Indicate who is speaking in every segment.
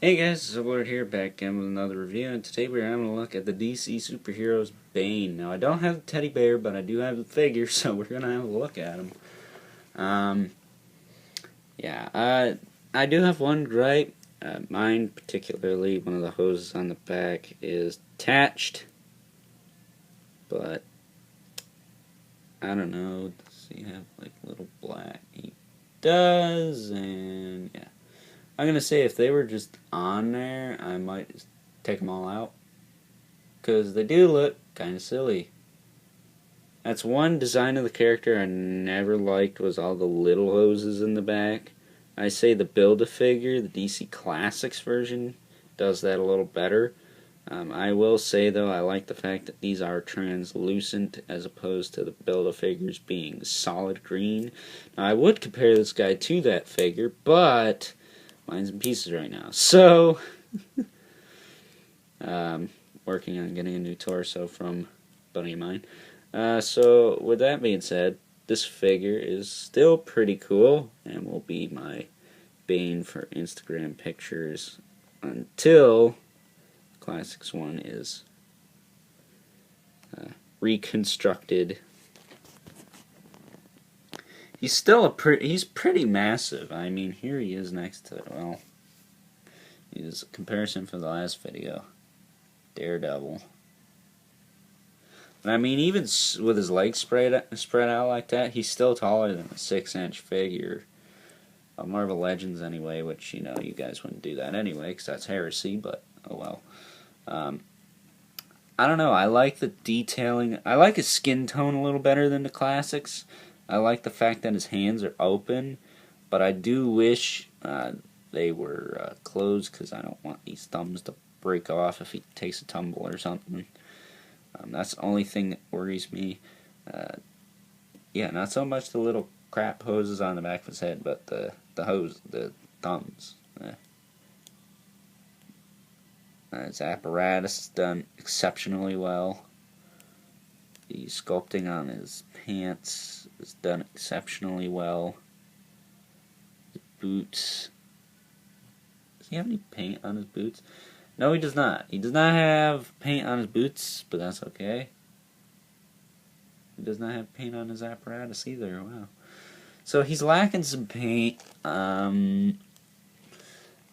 Speaker 1: Hey guys, it's Lord here, back again with another review, and today we're having a look at the DC Superheroes Bane. Now, I don't have the teddy bear, but I do have the figure, so we're going to have a look at him. I do have one gripe. Mine, particularly, one of the hoses on the back is attached, but I don't know. Does he have like little black? He does, and yeah. I'm going to say if they were just on there, I might just take them all out. Because they do look kind of silly. That's one design of the character I never liked, was all the little hoses in the back. I say the Build-A-Figure, the DC Classics version, does that a little better. I will say, though, I like the fact that these are translucent as opposed to the Build-A-Figures being solid green. Now, I would compare this guy to that figure, but mine's in pieces right now. So, working on getting a new torso from a buddy of mine. So, with that being said, this figure is still pretty cool and will be my Bane for Instagram pictures until Classics 1 is reconstructed. He's still he's pretty massive. I mean, here he is next to, well, he's a comparison from the last video, Daredevil. But I mean, even with his legs spread out like that, he's still taller than a 6-inch figure of Marvel Legends anyway, which, you know, you guys wouldn't do that anyway, because that's heresy, but oh well. I don't know, I like the detailing. I like his skin tone a little better than the Classics. I like the fact that his hands are open, but I do wish they were closed, because I don't want these thumbs to break off if he takes a tumble or something. That's the only thing that worries me. Yeah, not so much the little crap hoses on the back of his head, but the thumbs. His apparatus is done exceptionally well. The sculpting on his pants is done exceptionally well. His boots. Does he have any paint on his boots? No, he does not. He does not have paint on his boots, but that's okay. He does not have paint on his apparatus either. Wow. So he's lacking some paint.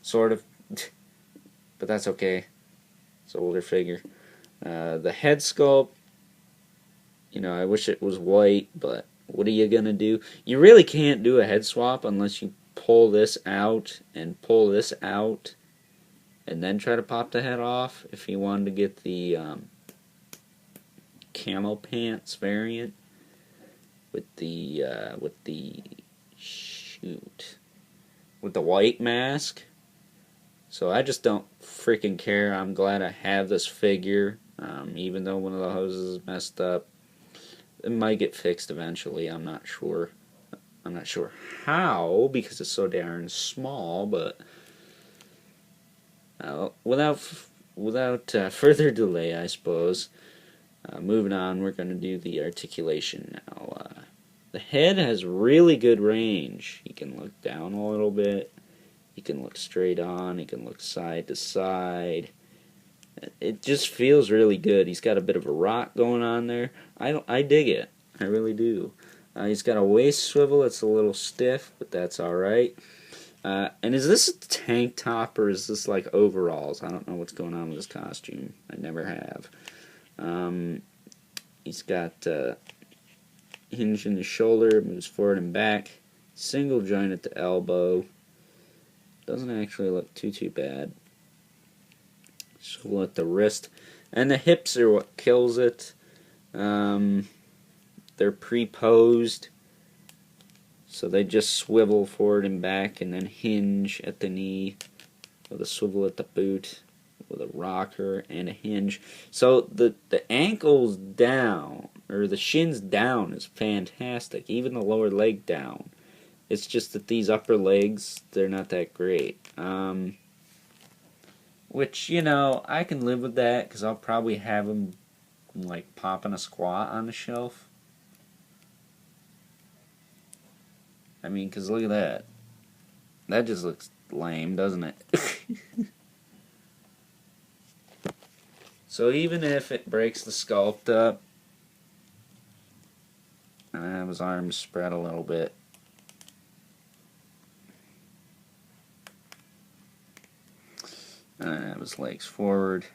Speaker 1: Sort of. But that's okay. It's an older figure. The head sculpt, you know, I wish it was white, but what are you gonna do? You really can't do a head swap unless you pull this out and pull this out and then try to pop the head off if you wanted to get the camo pants variant with the white mask. So I just don't freaking care. I'm glad I have this figure, even though one of the hoses is messed up. It might get fixed eventually. I'm not sure. I'm not sure how, because it's so darn small. But without further delay, I suppose. Moving on, we're going to do the articulation now. The head has really good range. You can look down a little bit. You can look straight on. You can look side to side. It just feels really good. He's got a bit of a rock going on there. I dig it. I really do. He's got a waist swivel that's a little stiff, but that's alright. And is this a tank top or is this like overalls? I don't know what's going on with his costume. I never have. He's got hinge in the shoulder, moves forward and back. Single joint at the elbow. doesn't actually look too bad. Swivel at the wrist. And the hips are what kills it. They're pre-posed, so they just swivel forward and back and then hinge at the knee with a swivel at the boot with a rocker and a hinge. So the ankles down, or the shins down, is fantastic. Even the lower leg down. It's just that these upper legs, they're not that great. Which, you know, I can live with that because I'll probably have them like popping a squat on the shelf. I mean, because look at that. That just looks lame, doesn't it? So even if it breaks the sculpt up, and I have his arms spread a little bit, and I have his legs forward,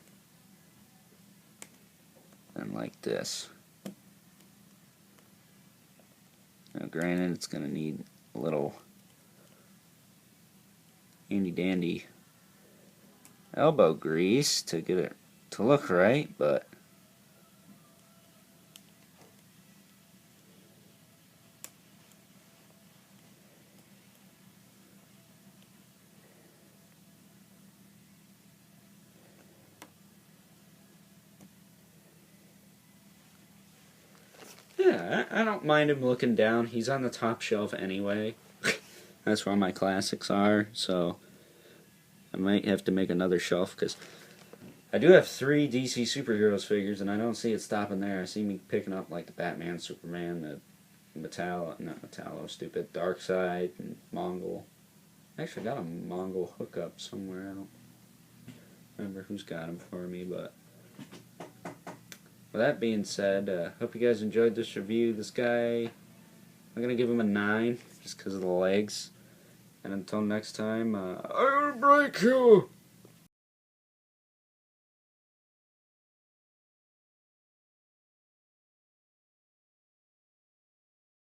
Speaker 1: and like this. Now granted, it's going to need a little handy dandy elbow grease to get it to look right, but yeah, I don't mind him looking down. He's on the top shelf anyway. That's where my classics are, so I might have to make another shelf because I do have 3 DC Superheroes figures, and I don't see it stopping there. I see me picking up like the Batman, Superman, the Darkseid, and Mongol. Actually, I got a Mongol hookup somewhere. I don't remember who's got him for me, but with that being said, hope you guys enjoyed this review. This guy, I'm gonna give him a 9 just because of the legs. And until next time, I will break you.